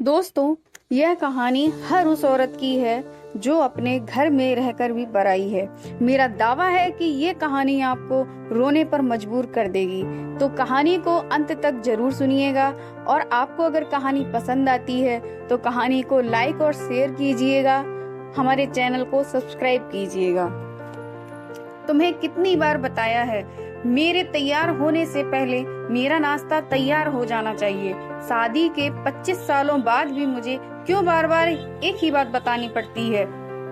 दोस्तों, यह कहानी हर उस औरत की है जो अपने घर में रहकर भी पराई है। मेरा दावा है कि ये कहानी आपको रोने पर मजबूर कर देगी। तो कहानी को अंत तक जरूर सुनिएगा और आपको अगर कहानी पसंद आती है तो कहानी को लाइक और शेयर कीजिएगा। हमारे चैनल को सब्सक्राइब कीजिएगा। तुम्हें कितनी बार बताया है, मेरे तैयार होने से पहले मेरा नाश्ता तैयार हो जाना चाहिए। शादी के 25 सालों बाद भी मुझे क्यों बार बार एक ही बात बतानी पड़ती है।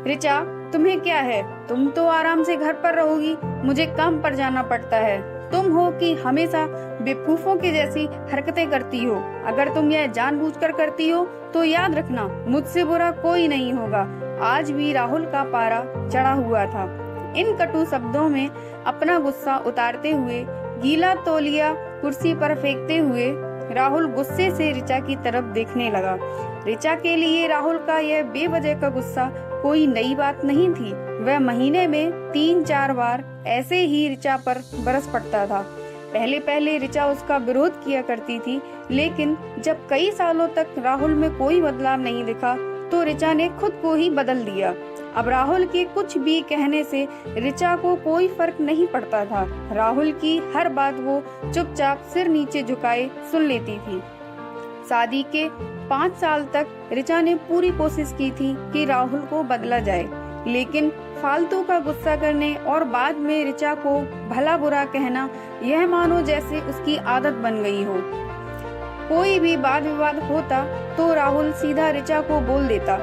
रिचा, तुम्हें क्या है? तुम तो आराम से घर पर रहोगी, मुझे काम पर जाना पड़ता है। तुम हो कि हमेशा बेवकूफों के जैसी हरकतें करती हो। अगर तुम यह जानबूझकर करती हो तो याद रखना, मुझसे बुरा कोई नहीं होगा। आज भी राहुल का पारा चढ़ा हुआ था। इन कटु शब्दों में अपना गुस्सा उतारते हुए, गीला तौलिया कुर्सी पर फेंकते हुए राहुल गुस्से से रिचा की तरफ देखने लगा। रिचा के लिए राहुल का यह बेवजह का गुस्सा कोई नई बात नहीं थी। वह महीने में 3-4 बार ऐसे ही रिचा पर बरस पड़ता था। पहले पहले रिचा उसका विरोध किया करती थी, लेकिन जब कई सालों तक राहुल में कोई बदलाव नहीं दिखा तो रिचा ने खुद को ही बदल दिया। अब राहुल के कुछ भी कहने से रिचा को कोई फर्क नहीं पड़ता था। राहुल की हर बात वो चुपचाप सिर नीचे झुकाए सुन लेती थी। शादी के 5 साल तक रिचा ने पूरी कोशिश की थी कि राहुल को बदला जाए, लेकिन फालतू का गुस्सा करने और बाद में रिचा को भला बुरा कहना, यह मानो जैसे उसकी आदत बन गई हो। कोई भी वाद विवाद होता तो राहुल सीधा रिचा को बोल देता,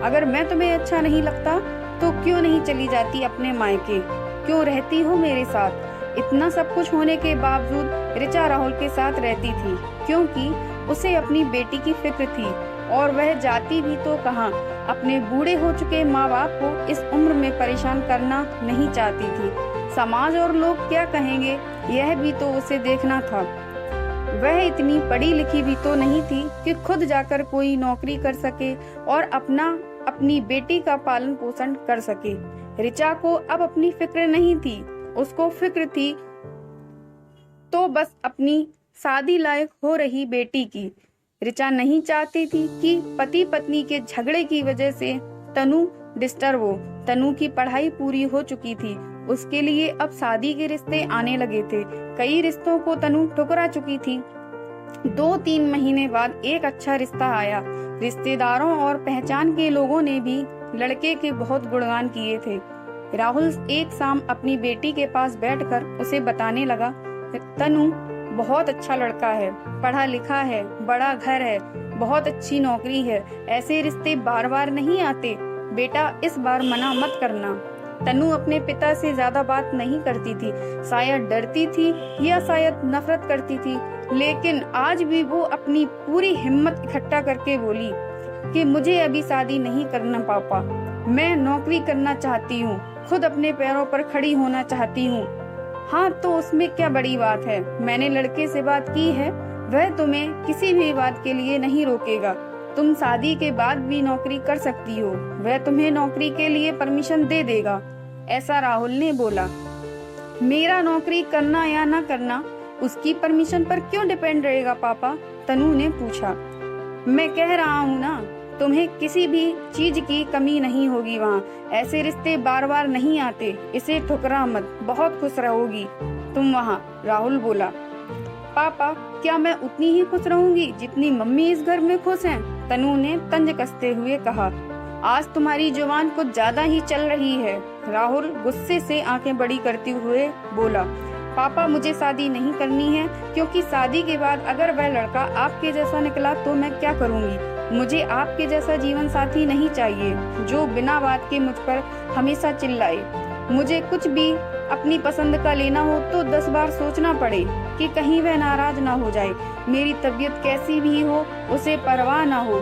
अगर मैं तुम्हें अच्छा नहीं लगता तो क्यों नहीं चली जाती अपने मायके, क्यों रहती हो मेरे साथ। इतना सब कुछ होने के बावजूद रिचा राहुल के साथ रहती थी, क्योंकि उसे अपनी बेटी की फिक्र थी और वह जाती भी तो कहाँ, अपने बूढ़े हो चुके माँ बाप को इस उम्र में परेशान करना नहीं चाहती थी। समाज और लोग क्या कहेंगे, यह भी तो उसे देखना था। वह इतनी पढ़ी लिखी भी तो नहीं थी कि खुद जाकर कोई नौकरी कर सके और अपनी बेटी का पालन पोषण कर सके। रिचा को अब अपनी फिक्र नहीं थी, उसको फिक्र थी तो बस अपनी शादी लायक हो रही बेटी की। रिचा नहीं चाहती थी कि पति पत्नी के झगड़े की वजह से तनु डिस्टर्ब हो। तनु की पढ़ाई पूरी हो चुकी थी, उसके लिए अब शादी के रिश्ते आने लगे थे। कई रिश्तों को तनु ठुकरा चुकी थी। 2-3 महीने बाद एक अच्छा रिश्ता आया। रिश्तेदारों और पहचान के लोगों ने भी लड़के के बहुत गुणगान किए थे। राहुल एक शाम अपनी बेटी के पास बैठकर उसे बताने लगा, तनु बहुत अच्छा लड़का है, पढ़ा लिखा है, बड़ा घर है, बहुत अच्छी नौकरी है। ऐसे रिश्ते बार बार नहीं आते। बेटा, इस बार मना मत करना। तनु अपने पिता से ज्यादा बात नहीं करती थी, शायद डरती थी या शायद नफरत करती थी, लेकिन आज भी वो अपनी पूरी हिम्मत इकट्ठा करके बोली कि मुझे अभी शादी नहीं करना पापा, मैं नौकरी करना चाहती हूँ, खुद अपने पैरों पर खड़ी होना चाहती हूँ। हाँ, तो उसमें क्या बड़ी बात है, मैंने लड़के से बात की है, वह तुम्हें किसी भी बात के लिए नहीं रोकेगा। तुम शादी के बाद भी नौकरी कर सकती हो, वह तुम्हें नौकरी के लिए परमिशन दे देगा, ऐसा राहुल ने बोला। मेरा नौकरी करना या ना करना उसकी परमिशन पर क्यों डिपेंड रहेगा पापा? तनु ने पूछा। मैं कह रहा हूँ ना, तुम्हें किसी भी चीज की कमी नहीं होगी वहाँ। ऐसे रिश्ते बार बार नहीं आते, इसे ठुकरा मत, बहुत खुश रहोगी तुम वहाँ, राहुल बोला। पापा, क्या मैं उतनी ही खुश रहूंगी जितनी मम्मी इस घर में खुश हैं? तनु ने तंज कसते हुए कहा। आज तुम्हारी जुबान कुछ ज्यादा ही चल रही है, राहुल गुस्से से आंखें बड़ी करते हुए बोला। पापा, मुझे शादी नहीं करनी है, क्योंकि शादी के बाद अगर वह लड़का आपके जैसा निकला तो मैं क्या करूंगी? मुझे आपके जैसा जीवन साथी नहीं चाहिए जो बिना बात के मुझ पर हमेशा चिल्लाए। मुझे कुछ भी अपनी पसंद का लेना हो तो 10 बार सोचना पड़े कि कहीं वह नाराज ना हो जाए। मेरी तबीयत कैसी भी हो उसे परवाह ना हो।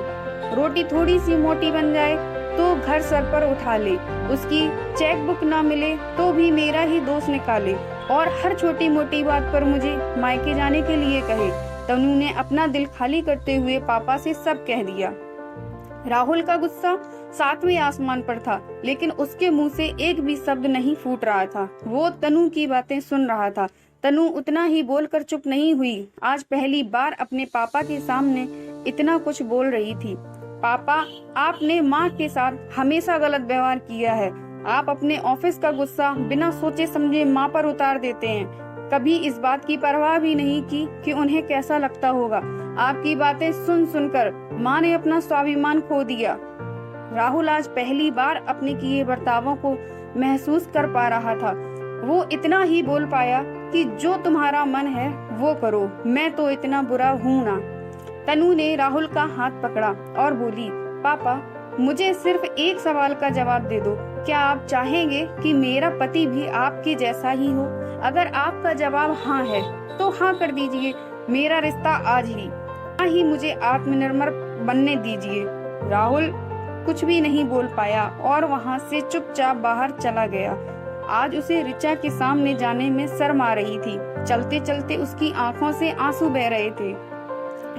रोटी थोड़ी सी मोटी बन जाए तो घर सर पर उठा ले, उसकी चेक बुक ना मिले तो भी मेरा ही दोष निकाले और हर छोटी मोटी बात पर मुझे मायके जाने के लिए कहे। तनु ने अपना दिल खाली करते हुए पापा से सब कह दिया। राहुल का गुस्सा 7वें आसमान पर था, लेकिन उसके मुंह से एक भी शब्द नहीं फूट रहा था। वो तनु की बातें सुन रहा था। तनु उतना ही बोलकर चुप नहीं हुई। आज पहली बार अपने पापा के सामने इतना कुछ बोल रही थी। पापा, आपने माँ के साथ हमेशा गलत व्यवहार किया है। आप अपने ऑफिस का गुस्सा बिना सोचे समझे माँ पर उतार देते हैं। कभी इस बात की परवाह भी नहीं की कि उन्हें कैसा लगता होगा। आपकी बातें सुन सुनकर माँ ने अपना स्वाभिमान खो दिया। राहुल आज पहली बार अपने किए बर्तावों को महसूस कर पा रहा था। वो इतना ही बोल पाया कि जो तुम्हारा मन है वो करो, मैं तो इतना बुरा हूँ ना। तनु ने राहुल का हाथ पकड़ा और बोली, पापा, मुझे सिर्फ एक सवाल का जवाब दे दो। क्या आप चाहेंगे कि मेरा पति भी आपके जैसा ही हो? अगर आपका जवाब हाँ है तो हाँ कर दीजिए। मेरा रिश्ता आज ही मुझे आत्मनिर्भर बनने दीजिए। राहुल कुछ भी नहीं बोल पाया और वहाँ से चुपचाप बाहर चला गया। आज उसे ऋचा के सामने जाने में शर्म आ रही थी। चलते चलते उसकी आंखों से आंसू बह रहे थे।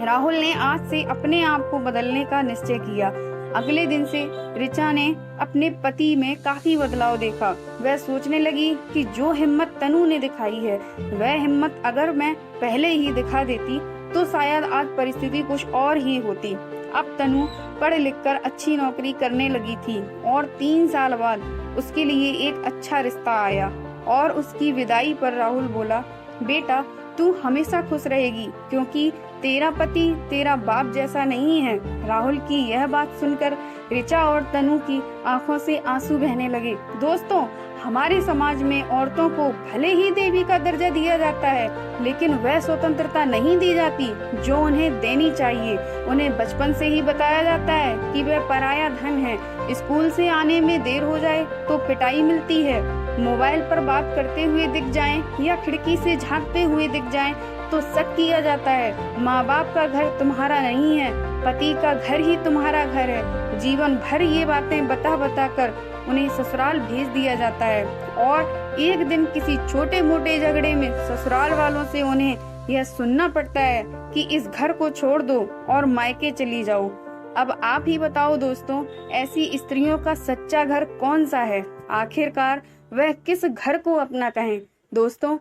राहुल ने आज से अपने आप को बदलने का निश्चय किया। अगले दिन से ऋचा ने अपने पति में काफी बदलाव देखा। वह सोचने लगी कि जो हिम्मत तनु ने दिखाई है, वह हिम्मत अगर मैं पहले ही दिखा देती तो शायद आज परिस्थिति कुछ और ही होती। अब तनु पढ़ लिख कर अच्छी नौकरी करने लगी थी और 3 साल बाद उसके लिए एक अच्छा रिश्ता आया। और उसकी विदाई पर राहुल बोला, बेटा, तू हमेशा खुश रहेगी क्योंकि तेरा पति तेरा बाप जैसा नहीं है। राहुल की यह बात सुनकर ऋचा और तनु की आंखों से आंसू बहने लगे। दोस्तों, हमारे समाज में औरतों को भले ही देवी का दर्जा दिया जाता है, लेकिन वह स्वतंत्रता नहीं दी जाती जो उन्हें देनी चाहिए। उन्हें बचपन से ही बताया जाता है कि वह पराया धन है। स्कूल से आने में देर हो जाए तो पिटाई मिलती है। मोबाइल पर बात करते हुए दिख जाएं या खिड़की से झांकते हुए दिख जाएं तो शक किया जाता है। माँ बाप का घर तुम्हारा नहीं है, पति का घर ही तुम्हारा घर है। जीवन भर ये बातें बता बता कर उन्हें ससुराल भेज दिया जाता है और एक दिन किसी छोटे मोटे झगड़े में ससुराल वालों से उन्हें यह सुनना पड़ता है कि इस घर को छोड़ दो और मायके चली जाओ। अब आप ही बताओ दोस्तों, ऐसी स्त्रियों का सच्चा घर कौन सा है? आखिरकार वह किस घर को अपना कहें? दोस्तों,